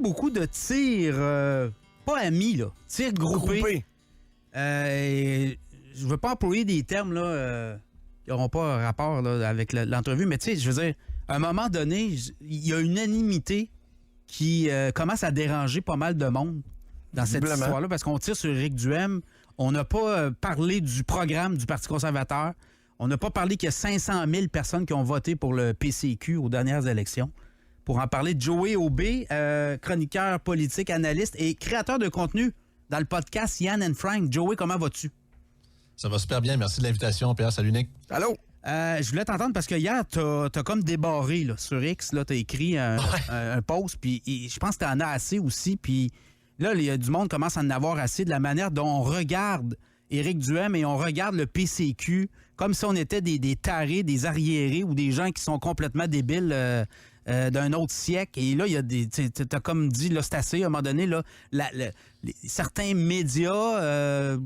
beaucoup de tirs, pas amis, là, tirs groupés. Je veux pas employer des termes là, qui n'auront pas rapport là, avec l'entrevue, mais tu sais, je veux dire, à un moment donné, il y a une unanimité qui commence à déranger pas mal de monde dans cette histoire-là, parce qu'on tire sur Éric Duhaime. On n'a pas parlé du programme du Parti conservateur. On n'a pas parlé qu'il y a 500 000 personnes qui ont voté pour le PCQ aux dernières élections. Pour en parler, Joey Aubé, chroniqueur politique, analyste et créateur de contenu dans le podcast Yann and Frank. Joey, comment vas-tu? Ça va super bien. Merci de l'invitation, Pierre. Salut, Nick. Allô? Je voulais t'entendre parce que hier, t'as comme débarré là, sur X. T'as écrit un post, puis je pense que t'en as assez aussi. Puis là, il y a du monde qui commence à en avoir assez de la manière dont on regarde Éric Duhaime et on regarde le PCQ comme si on était des tarés, des arriérés ou des gens qui sont complètement débiles d'un autre siècle. Et là, il y a des... T'as comme dit, là, c'est assez, à un moment donné, là, certains médias,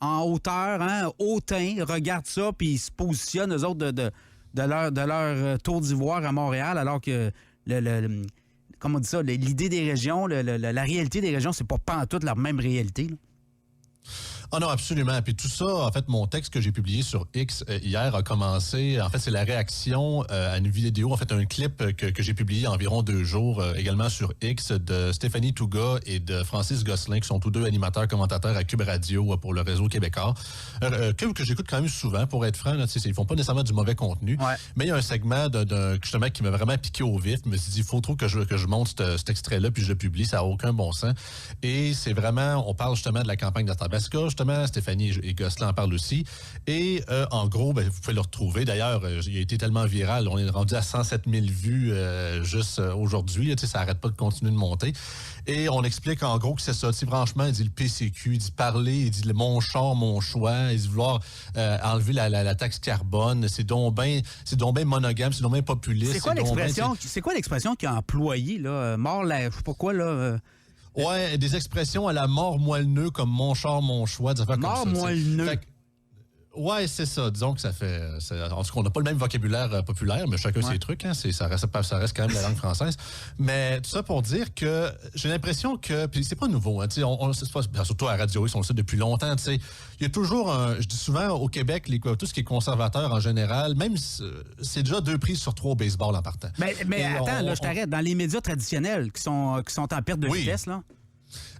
en hauteur, hein, hautain, regardent ça, puis ils se positionnent, eux autres, de leur tour d'ivoire à Montréal, alors que comment on dit ça, l'idée des régions, la réalité des régions, c'est pas pantoute la même réalité, là. Ah non, absolument. Puis tout ça, en fait, mon texte que j'ai publié sur X hier a commencé. En fait, c'est la réaction à une vidéo, en fait, un clip que j'ai publié il y a environ 2 jours, également sur X, de Stéphanie Touga et de Francis Gosselin, qui sont tous deux animateurs, commentateurs à Cube Radio pour le réseau québécois. Cube que j'écoute quand même souvent, pour être franc. Là, ils font pas nécessairement du mauvais contenu, mais il y a un segment justement qui m'a vraiment piqué au vif. Je me suis dit, il faut trop que je monte cet extrait-là, puis je le publie. Ça n'a aucun bon sens. Et c'est vraiment, on parle justement de la campagne d'Athabasca. Justement, Stéphanie et Gosselin en parlent aussi. Et en gros, vous pouvez le retrouver. D'ailleurs, il a été tellement viral. On est rendu à 107 000 vues juste aujourd'hui. Ça n'arrête pas de continuer de monter. Et on explique en gros que c'est ça. Franchement, il dit le PCQ, il dit parler, il dit mon char, mon choix, il dit vouloir enlever la taxe carbone. C'est donc bien monogame, c'est donc bien populiste. C'est quoi l'expression qu'il a employée, là? Mort, je sais pas quoi, là... Ouais, des expressions à la mort moelleux comme mon char, mon choix, des affaires mort comme ça. moelleux. Ouais, c'est ça. Disons que ça fait... En tout cas, on n'a pas le même vocabulaire populaire, mais chacun ses trucs. Hein, ça reste quand même la langue française. Mais tout ça pour dire que j'ai l'impression que... Puis c'est pas nouveau. Hein, surtout à la radio, on le sait depuis longtemps. Il y a toujours je dis souvent, au Québec, tout ce qui est conservateur en général, même c'est déjà 2 prises sur 3 au baseball en partant. Mais attends, là, je t'arrête. Dans les médias traditionnels qui sont en perte de vitesse, là...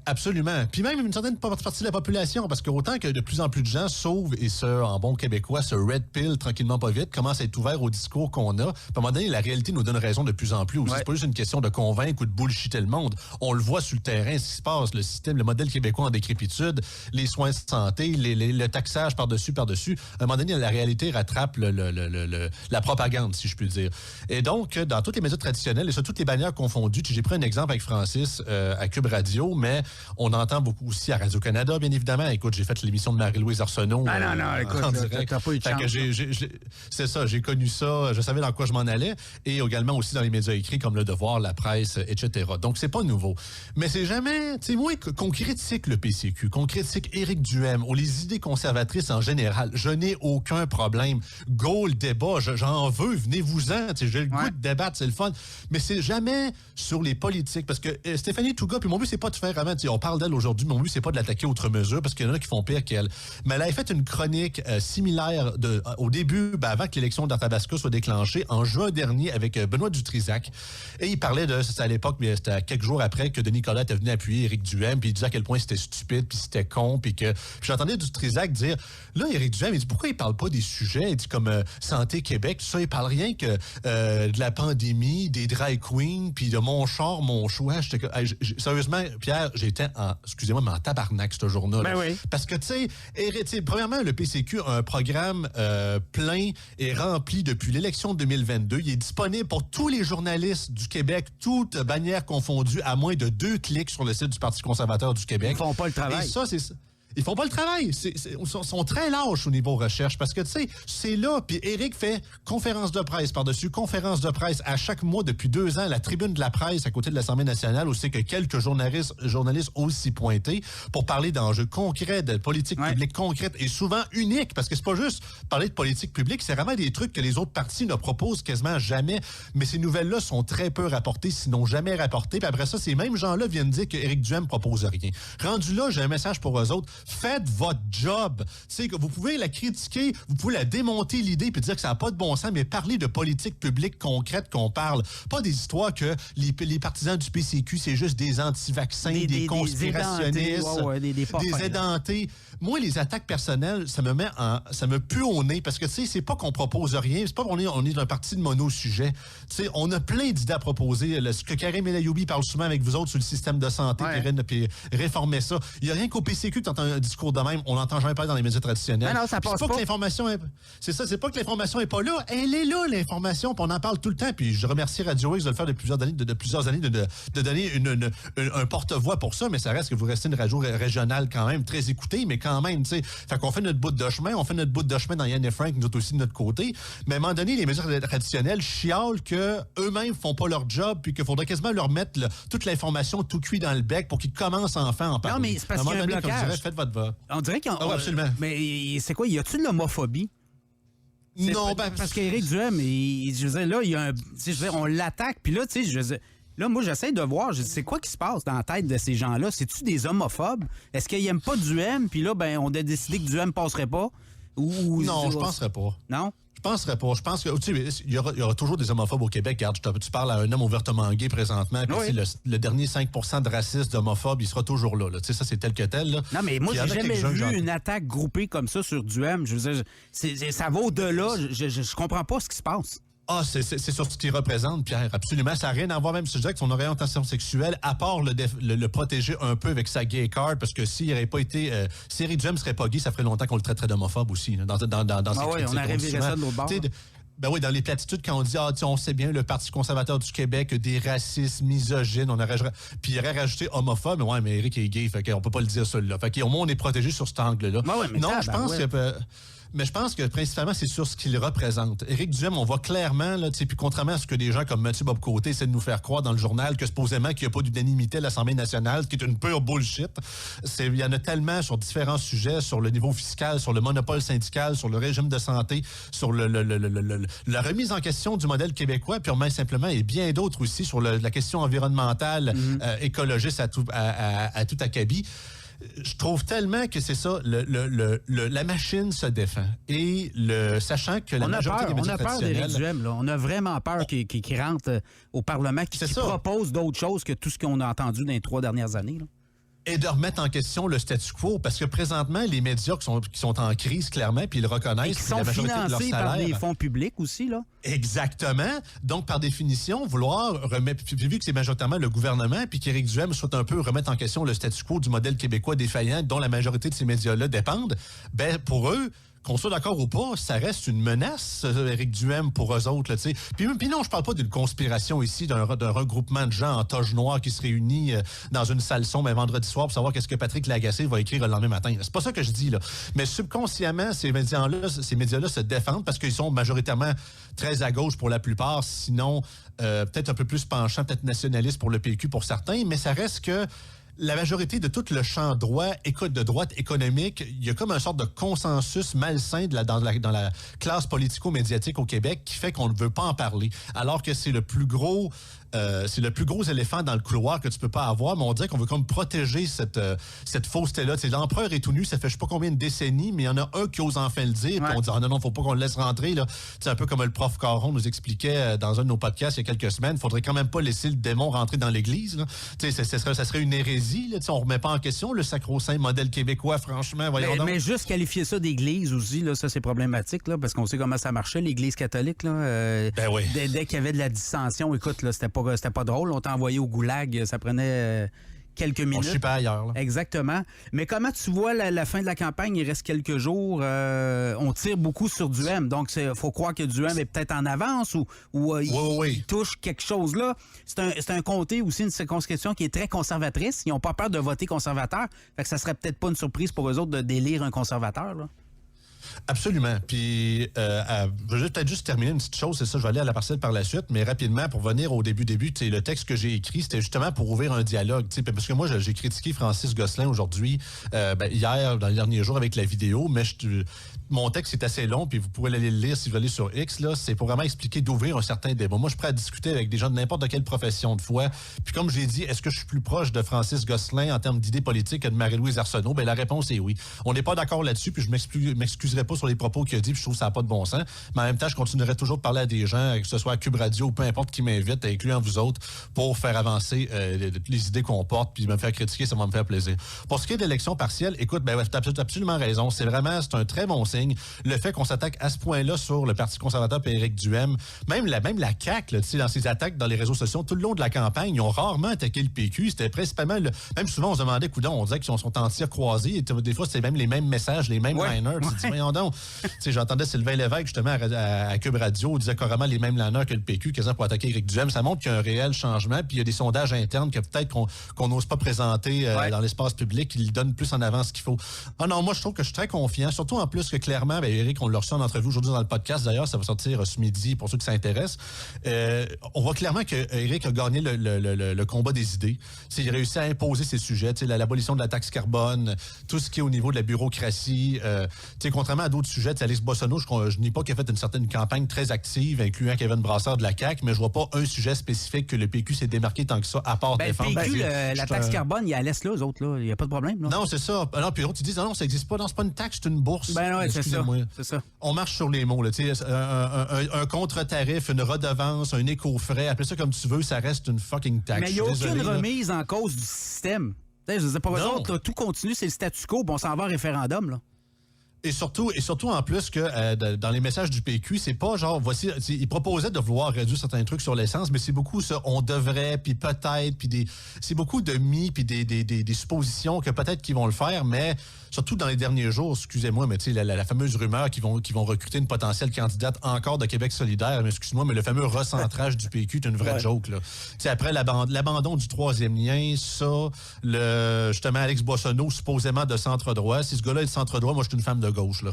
Absolument. Puis même une certaine partie de la population, parce que autant que de plus en plus de gens sauvent, et en bon québécois, ce red pill, tranquillement pas vite, commence à être ouvert au discours qu'on a. Puis à un moment donné, la réalité nous donne raison de plus en plus aussi. C'est pas juste une question de convaincre ou de bullshiter le monde. On le voit sur le terrain, ce qui se passe, le système, le modèle québécois en décrépitude, les soins de santé, le taxage par-dessus. À un moment donné, la réalité rattrape la propagande, si je puis dire. Et donc, dans tous les médias traditionnels, et sur toutes les bannières confondues, j'ai pris un exemple avec Francis à Cube Radio, mais on entend beaucoup aussi à Radio-Canada, bien évidemment. Écoute, j'ai fait l'émission de Marie-Louise Arsenault. Écoute, t'as pas eu de chance. C'est ça, j'ai connu ça, je savais dans quoi je m'en allais, et également aussi dans les médias écrits comme Le Devoir, La Presse, etc. Donc, c'est pas nouveau. Mais c'est jamais, moi, qu'on critique le PCQ, qu'on critique Éric Duhaime ou les idées conservatrices en général, je n'ai aucun problème. Go le débat, j'en veux, venez-vous-en, j'ai le goût de débattre, c'est le fun. Mais c'est jamais sur les politiques, parce que Stéphanie Touga, puis mon but, c'est pas de faire vraiment, on parle d'elle aujourd'hui, mon but, c'est pas de l'attaquer outre mesure, parce qu'il y en a qui font pire qu'elle. Mais elle a fait une chronique similaire au début, avant que l'élection d'Athabasca soit déclenchée, en juin dernier, avec Benoît Dutrisac. Et il parlait c'était à l'époque, mais c'était quelques jours après que Denis Coderre était venu appuyer Éric Duhaime, puis il disait à quel point c'était stupide, puis c'était con, puis j'entendais Dutrisac dire, là, Éric Duhaime, il dit, pourquoi il parle pas des sujets, il dit comme Santé Québec, tout ça, il parle rien que de la pandémie, des drag queens, puis de mon char, mon choix. Sérieusement, Pierre, j'étais excusez-moi, mais en tabarnak, ce jour-là. Ben oui. Parce que, tu sais, premièrement, le PCQ a un programme plein et rempli depuis l'élection de 2022. Il est disponible pour tous les journalistes du Québec, toutes bannières confondues, à moins de 2 clics sur le site du Parti conservateur du Québec. Ils font pas le travail. Et ça, c'est... Ils font pas le travail. Ils sont très lâches au niveau recherche parce que, tu sais, c'est là. Puis Éric fait conférence de presse par-dessus conférence de presse à chaque mois depuis 2 ans, la tribune de la presse à côté de l'Assemblée nationale, où c'est que quelques journalistes aussi pointés pour parler d'enjeux concrets, de politique publique concrète et souvent unique, parce que c'est pas juste parler de politique publique, c'est vraiment des trucs que les autres partis ne proposent quasiment jamais. Mais ces nouvelles-là sont très peu rapportées, sinon jamais rapportées. Puis après ça, ces mêmes gens-là viennent dire qu'Éric Duhem propose rien. Rendu là, j'ai un message pour eux autres. Faites votre job. C'est que vous pouvez la critiquer, vous pouvez la démonter l'idée puis dire que ça n'a pas de bon sens, mais parler de politique publique concrète qu'on parle. Pas des histoires que les partisans du PCQ, c'est juste des anti-vaccins, des conspirationnistes, des édentés. Moi, les attaques personnelles, ça me pue au nez parce que, tu sais, c'est pas qu'on propose rien, c'est pas qu'on est d'un parti de mono-sujet. Tu sais, on a plein d'idées à proposer. Ce que Karim El Ayoumi parle souvent avec vous autres sur le système de santé, puis réformer ça. Il n'y a rien qu'au PCQ que tu entends un discours de même. On l'entend jamais parler dans les médias traditionnels. Non, ça passe pas. Que l'information c'est ça, c'est pas que l'information est pas là. Elle est là, l'information, puis on en parle tout le temps. Puis je remercie Radio X de le faire depuis plusieurs années, de donner un porte-voix pour ça, mais ça reste que vous restez une radio régionale quand même, très écoutée, mais quand même, tu sais. Fait qu'on fait notre bout de chemin, dans Yann et Frank, nous autres aussi de notre côté. Mais à un moment donné, les médias traditionnels chialent qu'eux-mêmes font pas leur job, puis qu'il faudrait quasiment leur mettre toute l'information tout cuit dans le bec pour qu'ils commencent enfin à en parler. Non, mais c'est parce qu'il y a un blocage. Faites votre vote. On dirait qu'il y a... oui, absolument. Mais c'est quoi? Y a-t-il de l'homophobie? Non, parce qu'Éric Duhem, je veux dire, là, il y a un... Je veux dire, on l'attaque, puis là, tu sais, je veux dire... Là, moi, j'essaie de voir, c'est quoi qui se passe dans la tête de ces gens-là? C'est-tu des homophobes? Est-ce qu'ils n'aiment pas Duhem, puis là, ben, on a décidé que Duhem passerait pas? Non, je penserais pas. Non? Je penserais pas. Je pense que, tu sais, il y aura toujours des homophobes au Québec. Regarde, tu parles à un homme ouvertement gay présentement, puis le dernier 5% de racistes, d'homophobes, il sera toujours là. Tu sais, ça, c'est tel que tel. Là. Non, mais moi, j'ai jamais vu une attaque groupée comme ça sur Duhem. Je veux dire, ça va au-delà. Je comprends pas ce qui se passe. Ah, c'est sur ce qu'il représente, Pierre. Absolument. Ça n'a rien à voir, même si je disais que son orientation sexuelle, à part le protéger un peu avec sa gay card, parce que s'il n'aurait pas été... si Éric Duhem serait pas gay, ça ferait longtemps qu'on le traiterait d'homophobe aussi, là, dans ses on a révélé ça de l'autre bord. Ben oui, dans les platitudes, quand on dit, on sait bien, le Parti conservateur du Québec, des racistes, misogynes, puis il aurait rajouté homophobe, mais Éric est gay, fait qu'on peut pas le dire ça, là. Fait qu'au moins, on est protégé sur cet angle-là. Non, je pense que... Mais je pense que principalement, c'est sur ce qu'il représente. Éric Duhem, on voit clairement, là, puis contrairement à ce que des gens comme Mathieu Bock-Côté essaient de nous faire croire dans le journal, que supposément qu'il n'y a pas d'unanimité à l'Assemblée nationale, ce qui est une pure bullshit. Il y en a tellement sur différents sujets, sur le niveau fiscal, sur le monopole syndical, sur le régime de santé, sur la remise en question du modèle québécois, purement et simplement, et bien d'autres aussi, sur la question environnementale, écologiste à tout acabit. Je trouve tellement que c'est ça, la machine se défend. Et sachant que la majorité des médias traditionnels... On a peur d'Éric Duhem, là. On a vraiment peur qu'il rentre au Parlement, qu'il propose d'autres choses que tout ce qu'on a entendu dans les 3 dernières années, là. Et de remettre en question le statu quo, parce que présentement, les médias qui sont en crise, clairement, puis ils le reconnaissent. Et qui sont financés par des fonds publics aussi, là. Exactement. Donc, par définition, vouloir remettre, vu que c'est majoritairement le gouvernement, puis qu'Éric Duhem soit un peu remettre en question le statu quo du modèle québécois défaillant, dont la majorité de ces médias-là dépendent, ben pour eux, qu'on soit d'accord ou pas, ça reste une menace, Éric Duhem, pour eux autres. Là, puis non, je parle pas d'une conspiration ici, d'un regroupement de gens en toge noire qui se réunit dans une salle sombre un vendredi soir pour savoir qu'est-ce que Patrick Lagacé va écrire le lendemain matin. C'est pas ça que je dis, là. Mais subconsciemment, ces médias-là se défendent parce qu'ils sont majoritairement très à gauche pour la plupart, sinon peut-être un peu plus penchants, peut-être nationalistes pour le PQ pour certains, mais ça reste que la majorité de tout le champ droit, de droite économique, il y a comme une sorte de consensus malsain dans la classe politico-médiatique au Québec qui fait qu'on ne veut pas en parler. Alors que c'est le plus gros éléphant dans le couloir que tu peux pas avoir, mais on dirait qu'on veut comme protéger cette fausseté-là. T'sais, l'empereur est tout nu, ça fait je sais pas combien de décennies, mais il y en a un qui ose enfin le dire, puis on dit non, faut pas qu'on le laisse rentrer. Là. C'est un peu comme le prof Caron nous expliquait dans un de nos podcasts il y a quelques semaines, faudrait quand même pas laisser le démon rentrer dans l'église. Là. Ça serait une hérésie. Là, on remet pas en question le sacro-saint modèle québécois, franchement. Mais juste qualifier ça d'église aussi, là, ça c'est problématique, là, parce qu'on sait comment ça marchait, l'église catholique. Là, dès qu'il y avait de la dissension, écoute, là, c'était pas drôle. On t'a envoyé au goulag, ça prenait quelques minutes. On ne suit pas ailleurs. Là. Exactement. Mais comment tu vois la fin de la campagne? Il reste quelques jours. On tire beaucoup sur Duhem. Donc, il faut croire que Duhem est peut-être en avance ou il touche quelque chose là. C'est un comté aussi, une circonscription qui est très conservatrice. Ils n'ont pas peur de voter conservateur. Fait que ça serait peut-être pas une surprise pour eux autres de d'élire un conservateur, là. Absolument. Puis, je vais peut-être juste terminer une petite chose, c'est ça, je vais aller à la parcelle par la suite, mais rapidement, pour venir au début, le texte que j'ai écrit, c'était justement pour ouvrir un dialogue, parce que moi, j'ai critiqué Francis Gosselin aujourd'hui, hier, dans les derniers jours, avec la vidéo, mais mon texte est assez long, puis vous pourrez aller le lire si vous allez sur X, là, c'est pour vraiment expliquer d'ouvrir un certain débat. Moi, je suis prêt à discuter avec des gens de n'importe quelle profession de foi, puis comme j'ai dit, est-ce que je suis plus proche de Francis Gosselin en termes d'idées politiques que de Marie-Louise Arsenault? Ben la réponse est oui. On n'est pas d'accord là-dessus, puis je m'excuserai pas sur les propos qu'il a dit, puis je trouve que ça n'a pas de bon sens. Mais en même temps, je continuerai toujours de parler à des gens, que ce soit à Cube Radio ou peu importe qui m'invite, incluant vous autres, pour faire avancer les idées qu'on porte, puis me faire critiquer, ça va me faire plaisir. Pour ce qui est de l'élection partielle, écoute, tu as absolument raison. C'est un très bon signe. Le fait qu'on s'attaque à ce point-là sur le Parti conservateur et Éric Duhem, même la CAQ, là, dans ses attaques dans les réseaux sociaux, tout le long de la campagne, ils ont rarement attaqué le PQ. C'était principalement, même souvent, on se demandait, on disait qu'ils sont en tir croisé. Et des fois, c'était même les mêmes messages, les mêmes liners. Tu te dis, voyons donc. J'entendais Sylvain Lévesque, justement, à Cube Radio, il disait carrément les mêmes liners que le PQ, quasiment pour attaquer Éric Duhem. Ça montre qu'il y a un réel changement, puis il y a des sondages internes que peut-être qu'on n'ose pas présenter dans l'espace public, qui lui donnent plus en avant ce qu'il faut. Ah non, moi, je trouve que je suis très confiant, surtout en plus que clairement, Éric, on l'a reçu en entrevue aujourd'hui dans le podcast, d'ailleurs, ça va sortir ce midi pour ceux qui s'intéressent. On voit clairement que Éric a gagné le combat des idées. Il a réussi à imposer ses sujets, l'abolition de la taxe carbone, tout ce qui est au niveau de la bureaucratie. Contrairement à d'autres sujets, Alex Boissonneau, je nie pas qu'il a fait une certaine campagne très active, incluant Kevin Brassard de la CAQ, mais je vois pas un sujet spécifique que le PQ s'est démarqué tant que ça, à part défendre. Le PQ, la taxe carbone, il la laisse là, eux autres, là. Il n'y a pas de problème, là. Non, c'est ça. Alors, puis l'autre, ils disent, non, ça n'existe pas. Non, c'est pas une taxe, c'est une bourse. C'est ça. On marche sur les mots, là. Un contre-tarif, une redevance, un éco-frais, appelez ça comme tu veux, ça reste une fucking taxe. Mais il n'y a aucune remise en cause du système. Je ne sais pas, autres, là, tout continue, c'est le statu quo, on s'en va en référendum, là. Et surtout en plus que dans les messages du PQ, c'est pas genre, voici, ils proposaient de vouloir réduire certains trucs sur l'essence, mais c'est beaucoup ça, on devrait, puis peut-être, puis c'est beaucoup de puis des suppositions que peut-être qu'ils vont le faire, mais surtout dans les derniers jours, excusez-moi, mais tu sais, la fameuse rumeur qu'ils vont recruter une potentielle candidate encore de Québec solidaire, mais excuse-moi, mais le fameux recentrage du PQ est une vraie joke, là. T'sais, après l'abandon du troisième lien, ça, justement, Alex Boissonneau, supposément de centre-droit. Si ce gars-là est de centre-droit, moi, je suis une femme de gauche, là,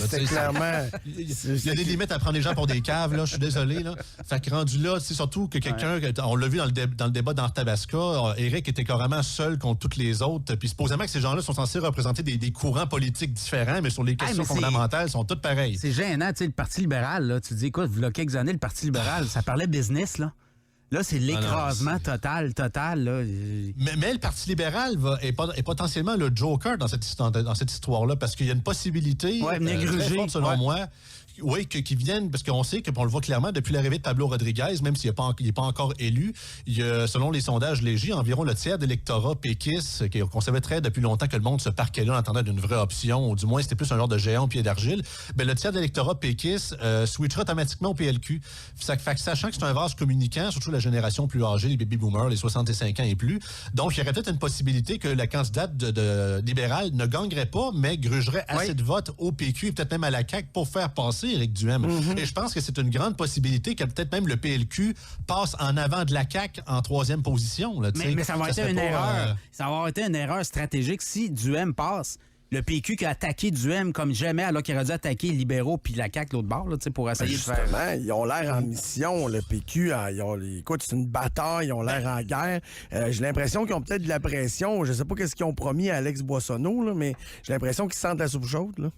c'est clairement... Il y a des limites à prendre les gens pour des caves, là, je suis désolé, là. Fait que rendu là, c'est surtout que quelqu'un, on l'a vu dans le débat d'Arthabasca, Éric était carrément seul contre toutes les autres, puis supposément que ces gens-là sont censés représenter des courants politiques différents, mais sur les questions fondamentales, sont toutes pareilles. C'est gênant, tu sais, le Parti libéral, là, tu te dis, écoute, il y a quelques années, le Parti libéral, ça parlait business, là. Là, c'est l'écrasement total, là. Mais le Parti libéral est potentiellement le joker dans cette histoire-là, parce qu'il y a une possibilité, très forte, selon moi, qui viennent, parce qu'on sait qu'on le voit clairement depuis l'arrivée de Pablo Rodriguez, même s'il n'est pas encore élu, il y a, selon les sondages légers, environ le tiers d'électorat péquiste, qu'on savait très depuis longtemps que le monde se parquait là en attendant d'une vraie option, ou du moins c'était plus un genre de géant au pied d'argile, le tiers d'électorat péquiste switchera automatiquement au PLQ. Sachant que c'est un vase communicant, surtout la génération plus âgée, les baby boomers, les 65 ans et plus, donc il y aurait peut-être une possibilité que la candidate de libérale ne gagnerait pas, mais grugerait assez de votes au PQ et peut-être même à la CAQ pour faire passer Éric Duhem. Et je pense que c'est une grande possibilité que peut-être même le PLQ passe en avant de la CAQ en troisième position. Là, mais ça va être une erreur. Ça va avoir été une erreur stratégique si Duhem passe. Le PQ qui a attaqué Duhem comme jamais, alors qu'il aurait dû attaquer les libéraux puis la CAQ l'autre bord, là, pour essayer de faire... Ils ont l'air en mission, le PQ. Écoute, c'est une bataille, ils ont l'air en guerre. J'ai l'impression qu'ils ont peut-être de la pression. Je sais pas qu'est-ce qu'ils ont promis à Alex Boissonneau, là, mais j'ai l'impression qu'ils sentent la soupe chaude, là.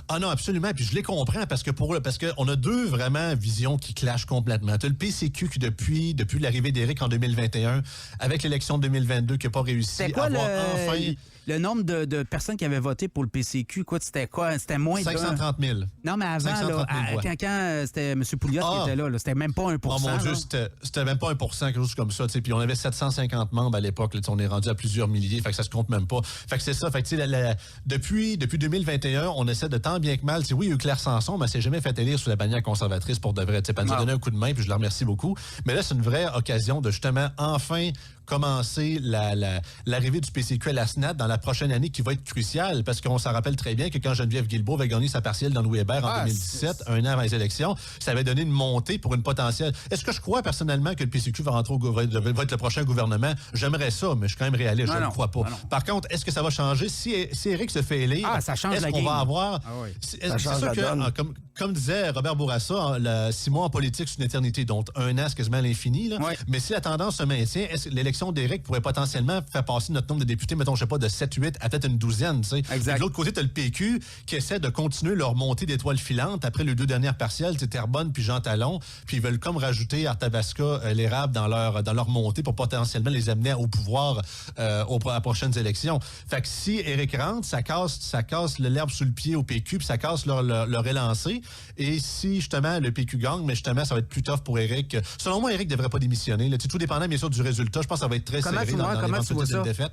Ah non, absolument. Puis je les comprends parce qu'on a deux vraiment visions qui clashent complètement. Tu as le PCQ qui, depuis l'arrivée d'Éric en 2021, avec l'élection de 2022, qui n'a pas réussi à avoir enfin... Le nombre de personnes qui avaient voté pour le PCQ, c'était quoi? C'était moins de... 530 000. Non, mais avant, quand c'était M. Pouliot qui était là, c'était même pas 1 Oh mon Dieu, c'était même pas 1 quelque chose comme ça. Puis on avait 750 membres à l'époque. On est rendu à plusieurs milliers, fait que ça se compte même pas. Fait que c'est ça. Fait que depuis 2021, on essaie de tant bien que mal. Oui, il y a eu Claire Sanson, mais elle s'est jamais fait élire sous la bannière conservatrice pour de vrai. Elle nous a donné un coup de main, puis je la remercie beaucoup. Mais là, c'est une vraie occasion de justement enfin commencer l'arrivée du PCQ à la SNAT dans la prochaine année qui va être cruciale parce qu'on s'en rappelle très bien que quand Geneviève Guilbeault avait gagné sa partielle dans Louis Hébert en 2017, un an avant les élections, ça avait donné une montée pour une potentielle. Est-ce que je crois personnellement que le PCQ va rentrer va être le prochain gouvernement? J'aimerais ça, mais je suis quand même réaliste, je ne le crois pas. Par contre, est-ce que ça va changer? Si Éric se fait élire, ça change est-ce la qu'on game. va avoir... Ça change sûr la donne. que, comme disait Robert Bourassa, 6 mois en politique, c'est une éternité, donc un an, c'est quasiment à l'infini. Là. Ouais. Mais si la tendance se maintient, est-ce que l'élection d'Éric pourrait potentiellement faire passer notre nombre de députés, mettons, je sais pas, de 7, 8 à peut-être une douzaine, tu sais. Exact. De l'autre côté, tu as le PQ qui essaie de continuer leur montée d'étoiles filantes après les 2 dernières partielles, Terrebonne puis Jean Talon, puis ils veulent comme rajouter Arthabasca, l'érable dans leur montée pour potentiellement les amener au pouvoir aux prochaines élections. Fait que si Éric rentre, ça casse l'herbe sous le pied au PQ, puis ça casse leur élancé. Et si justement le PQ gagne, mais justement ça va être plus tough pour Éric. Selon moi, Éric devrait pas démissionner. Là. Tout dépendant bien sûr du résultat. Je pense que ça va être très serré dans l'éventualité d'une défaite.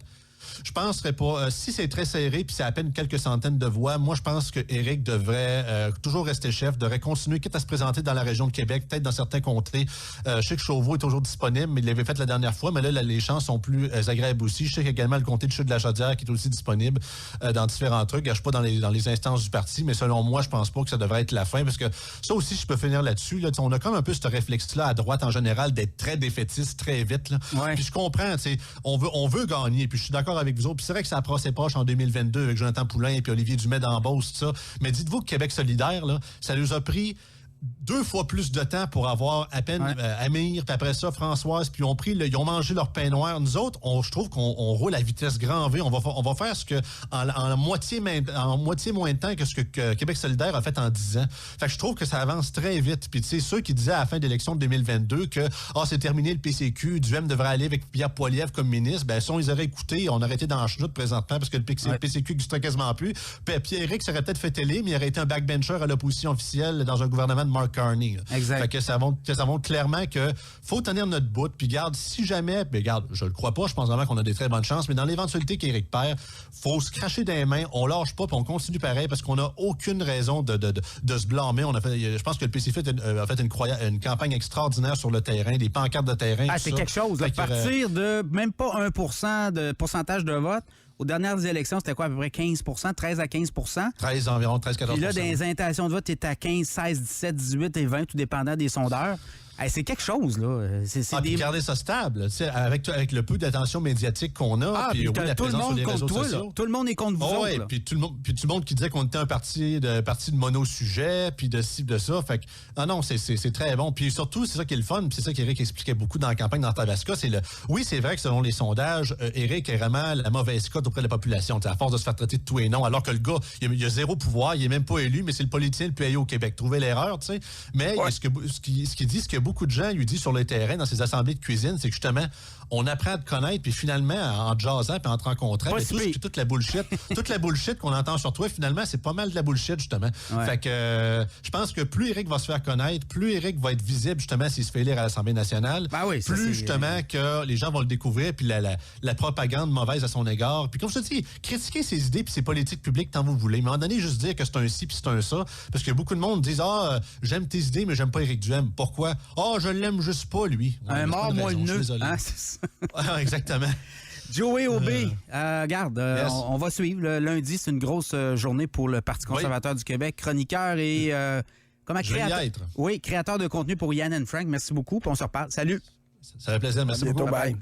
Je penserais pas. Si c'est très serré puis c'est à peine quelques centaines de voix, moi, je pense que Éric devrait toujours rester chef, devrait continuer, quitte à se présenter dans la région de Québec, peut-être dans certains comtés. Je sais que Chauveau est toujours disponible, mais il l'avait fait la dernière fois, mais là, les chances sont plus agréables aussi. Je sais également le comté de Chute-de-la-Chaudière qui est aussi disponible dans différents trucs. Je ne suis pas dans les instances du parti, mais selon moi, je pense pas que ça devrait être la fin, parce que ça aussi, je peux finir là-dessus. Là, on a comme un peu ce réflexe-là à droite en général d'être très défaitiste très vite. Là. Ouais. Puis je comprends, on veut gagner, puis je suis d'accord avec vous autres. Puis c'est vrai que ça c'est proche en 2022 avec Jonathan Poulain et puis Olivier Dumais dans Beauce, tout ça. Mais dites-vous que Québec solidaire, là, ça nous a pris 2 fois plus de temps pour avoir à peine Amir, puis après ça, Françoise, puis ils ont mangé leur pain noir. Nous autres, je trouve qu'on roule à vitesse grand V. On va faire ce que en moitié moins de temps que ce que Québec solidaire a fait en 10 ans. Fait que je trouve que ça avance très vite. Puis tu sais, ceux qui disaient à la fin de l'élection de 2022 que c'est terminé le PCQ, Duhem devrait aller avec Pierre Poilievre comme ministre, ben si on les aurait écoutés, on aurait été dans le chenoute présentement parce que le PCQ n'existait quasiment plus. Puis Pierre-Éric serait peut-être fait élire, mais il aurait été un backbencher à l'opposition officielle dans un gouvernement de Mark Carney. Exact. Fait que ça montre clairement que faut tenir notre bout. Puis garde, si jamais, je le crois pas, je pense vraiment qu'on a des très bonnes chances, mais dans l'éventualité qu'Éric perd, faut se cracher dans les mains, on lâche pas, puis on continue pareil parce qu'on n'a aucune raison de se blâmer. Je pense que le PCF a fait une campagne extraordinaire sur le terrain, des pancartes de terrain. C'est quelque chose. À partir de même pas 1% de pourcentage de vote. Aux dernières élections, c'était quoi, à peu près 15 13 à 15 environ 13-14 Puis là, dans les intentions de vote, tu es à 15, 16, 17, 18 et 20, tout dépendant des sondeurs. Hey, c'est quelque chose, là. Puis garder ça stable, avec le peu d'attention médiatique qu'on a. Puis la tout le monde contre toi, là. Tout le monde est contre vous autres. Puis tout le monde qui disait qu'on était un parti de mono-sujet, puis de ci, de ça. Fait que, non, c'est très bon. Puis surtout, c'est ça qui est le fun, puis c'est ça qu'Éric expliquait beaucoup dans la campagne d'Arthabasca, oui, c'est vrai que selon les sondages, Éric est vraiment la mauvaise cote auprès de la population, à force de se faire traiter de tout et non, alors que le gars, il a zéro pouvoir, il est même pas élu, mais c'est le politicien le plus haï au Québec. Trouvez l'erreur, tu sais. Mais ce qu'il dit, ce que beaucoup de gens lui disent sur le terrain, dans ses assemblées de cuisine, c'est que justement, on apprend à te connaître, puis finalement, en jazzant, puis en te rencontrant, toute la bullshit qu'on entend sur toi, finalement, c'est pas mal de la bullshit, justement. Ouais. Fait que je pense que plus Éric va se faire connaître, plus Éric va être visible, justement, s'il se fait élire à l'Assemblée nationale, plus justement que les gens vont le découvrir, puis la propagande mauvaise à son égard. Puis comme je te dis, critiquer ses idées puis ses politiques publiques tant vous voulez, mais à un moment donné, juste dire que c'est un ci puis c'est un ça, parce que beaucoup de monde disent j'aime tes idées, mais j'aime pas Éric Duhem. Pourquoi? Je l'aime juste pas, lui. Un mort moelleux. Exactement. Joey Aubé, regarde, on va suivre. Le lundi, c'est une grosse journée pour le Parti conservateur du Québec. Chroniqueur et créateur de contenu pour Yann and Frank. Merci beaucoup, puis on se reparle. Salut. Ça fait plaisir. Merci beaucoup. Bye.